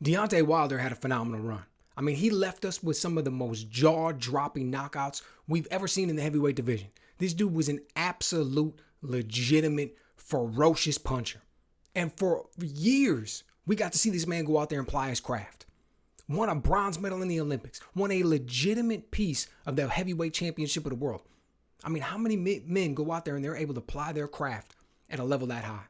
Deontay Wilder had a phenomenal run. I mean, he left us with some of the most jaw-dropping knockouts we've ever seen in the heavyweight division. This dude was an absolute, legitimate, ferocious puncher. And for years, we got to see this man go out there and ply his craft. Won a bronze medal in the Olympics. Won a legitimate piece of the heavyweight championship of the world. I mean, how many men go out there and they're able to ply their craft at a level that high?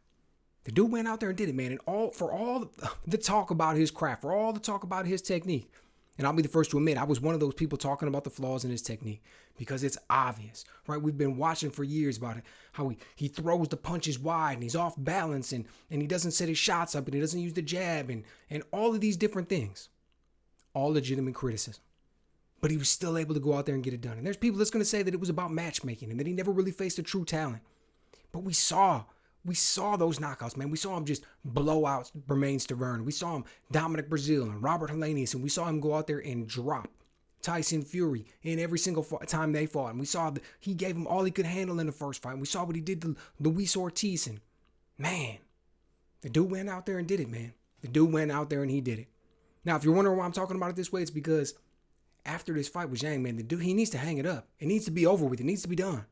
The dude went out there and did it, man. And for all the talk about his craft, for all the talk about his technique, and I'll be the first to admit, I was one of those people talking about the flaws in his technique because it's obvious, right? We've been watching for years about it, how he throws the punches wide and he's off balance and he doesn't set his shots up and he doesn't use the jab and all of these different things. All legitimate criticism. But he was still able to go out there and get it done. And there's people that's going to say that it was about matchmaking and that he never really faced a true talent. But we saw those knockouts, man. We saw him just blow out Bermane Stiverne. We saw him Dominic Breazeale and Robert Helenius, and we saw him go out there and drop Tyson Fury in every single time they fought. And we saw he gave him all he could handle in the first fight. And we saw what he did to Luis Ortiz. And man, the dude went out there and did it, man. The dude went out there and he did it. Now, if you're wondering why I'm talking about it this way, it's because after this fight with Zhang, man, the dude, he needs to hang it up. It needs to be over with. It needs to be done.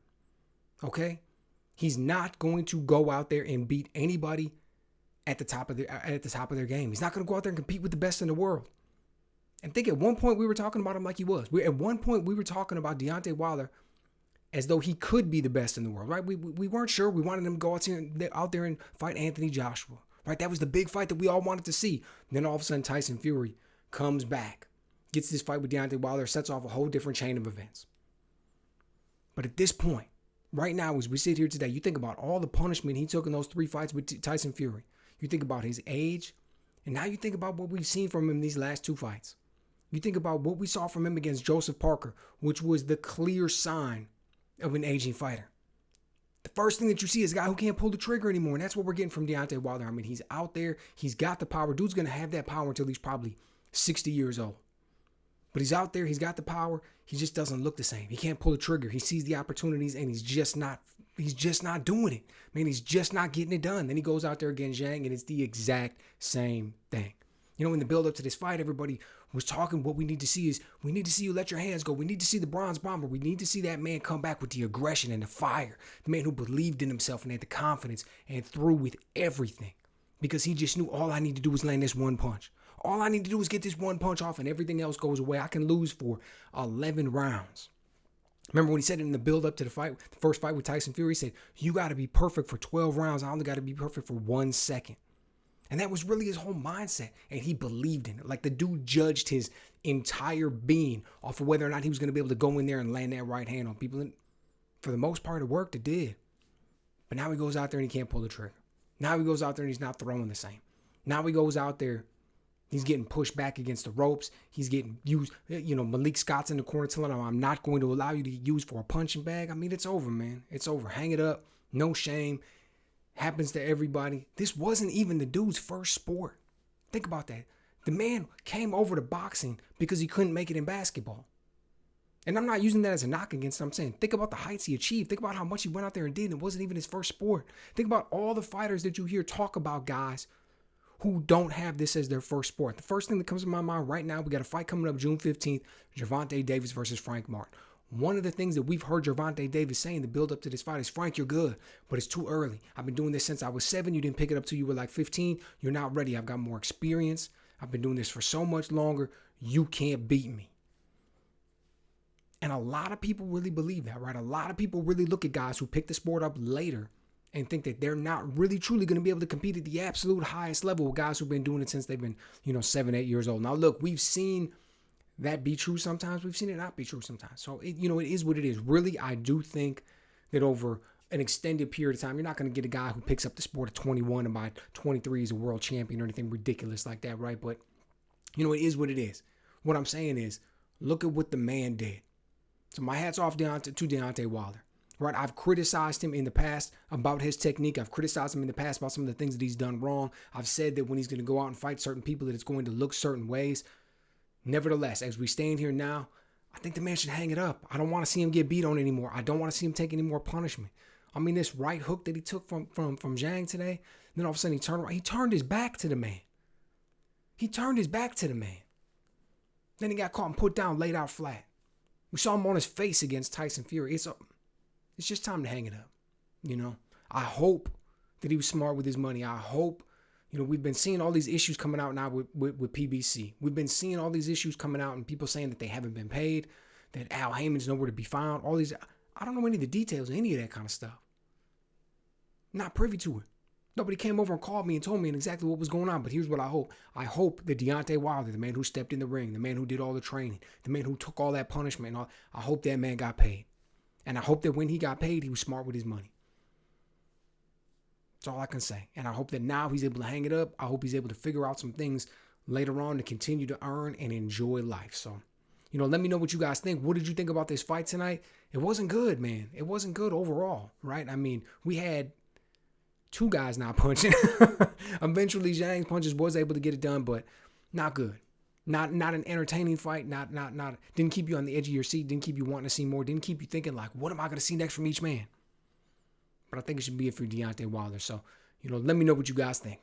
Okay? He's not going to go out there and beat anybody at the top of their game. He's not going to go out there and compete with the best in the world. And think at one point we were talking about him like he was. At one point we were talking about Deontay Wilder as though he could be the best in the world, right? We weren't sure. We wanted him to go out there and fight Anthony Joshua, right? That was the big fight that we all wanted to see. And then all of a sudden Tyson Fury comes back, gets this fight with Deontay Wilder, sets off a whole different chain of events. But at this point, right now, as we sit here today, you think about all the punishment he took in those 3 fights with Tyson Fury. You think about his age, and now you think about what we've seen from him these last 2 fights. You think about what we saw from him against Joseph Parker, which was the clear sign of an aging fighter. The first thing that you see is a guy who can't pull the trigger anymore, and that's what we're getting from Deontay Wilder. I mean, he's out there. He's got the power. Dude's going to have that power until he's probably 60 years old. But he's out there, he's got the power, he just doesn't look the same. He can't pull the trigger. He sees the opportunities and he's just not doing it. Man, he's just not getting it done. Then he goes out there against Zhang and it's the exact same thing. You know, in the build up to this fight, everybody was talking what we need to see is we need to see you let your hands go. We need to see the Bronze Bomber. We need to see that man come back with the aggression and the fire. The man who believed in himself and had the confidence and threw with everything. Because he just knew all I need to do is land this one punch. All I need to do is get this one punch off and everything else goes away. I can lose for 11 rounds. Remember when he said it in the build up to the fight, the first fight with Tyson Fury, he said, you got to be perfect for 12 rounds. I only got to be perfect for 1 second. And that was really his whole mindset. And he believed in it. Like the dude judged his entire being off of whether or not he was going to be able to go in there and land that right hand on people. And for the most part, it worked. It did. But now he goes out there and he can't pull the trigger. Now he goes out there and he's not throwing the same. Now he goes out there. He's getting pushed back against the ropes. He's getting used. You know, Malik Scott's in the corner telling him, I'm not going to allow you to get used for a punching bag. I mean, it's over, man. It's over. Hang it up. No shame. Happens to everybody. This wasn't even the dude's first sport. Think about that. The man came over to boxing because he couldn't make it in basketball. And I'm not using that as a knock against him. I'm saying, think about the heights he achieved. Think about how much he went out there and did. And it wasn't even his first sport. Think about all the fighters that you hear talk about, guys who don't have this as their first sport. The first thing that comes to my mind right now, we got a fight coming up June 15th, Gervonta Davis versus Frank Martin. One of the things that we've heard Gervonta Davis saying to build up to this fight is, Frank, you're good, but it's too early. I've been doing this since I was 7. You didn't pick it up till you were like 15. You're not ready. I've got more experience. I've been doing this for so much longer. You can't beat me. And a lot of people really believe that, right? A lot of people really look at guys who pick the sport up later and think that they're not really truly going to be able to compete at the absolute highest level with guys who've been doing it since they've been, 7, 8 years old. Now, look, we've seen that be true sometimes. We've seen it not be true sometimes. So, it is what it is. Really, I do think that over an extended period of time, you're not going to get a guy who picks up the sport at 21 and by 23 is a world champion or anything ridiculous like that, right? But, it is what it is. What I'm saying is, look at what the man did. So my hat's off to Deontay Wilder. Right, I've criticized him in the past about his technique. I've criticized him in the past about some of the things that he's done wrong. I've said that when he's going to go out and fight certain people that it's going to look certain ways. Nevertheless, as we stand here now, I think the man should hang it up. I don't want to see him get beat on anymore. I don't want to see him take any more punishment. I mean, this right hook that he took from Zhang today, then all of a sudden he turned his back to the man. He turned his back to the man. Then he got caught and put down, laid out flat. We saw him on his face against Tyson Fury. It's just time to hang it up. You know, I hope that he was smart with his money. I hope, you know, we've been seeing all these issues coming out now with PBC. We've been seeing all these issues coming out and people saying that they haven't been paid, that Al Heyman's nowhere to be found. All these, I don't know any of the details of any of that kind of stuff. Not privy to it. Nobody came over and called me and told me exactly what was going on. But here's what I hope. I hope that Deontay Wilder, the man who stepped in the ring, the man who did all the training, the man who took all that punishment, and all, I hope that man got paid. And I hope that when he got paid, he was smart with his money. That's all I can say. And I hope that now he's able to hang it up. I hope he's able to figure out some things later on to continue to earn and enjoy life. So, you know, let me know what you guys think. What did you think about this fight tonight? It wasn't good, man. It wasn't good overall, right? I mean, we had two guys not punching. Eventually, Zhang's punches was able to get it done, but not good. Not an entertaining fight. Not didn't keep you on the edge of your seat. Didn't keep you wanting to see more. Didn't keep you thinking like, what am I going to see next from each man? But I think it should be it for Deontay Wilder. So, you know, let me know what you guys think.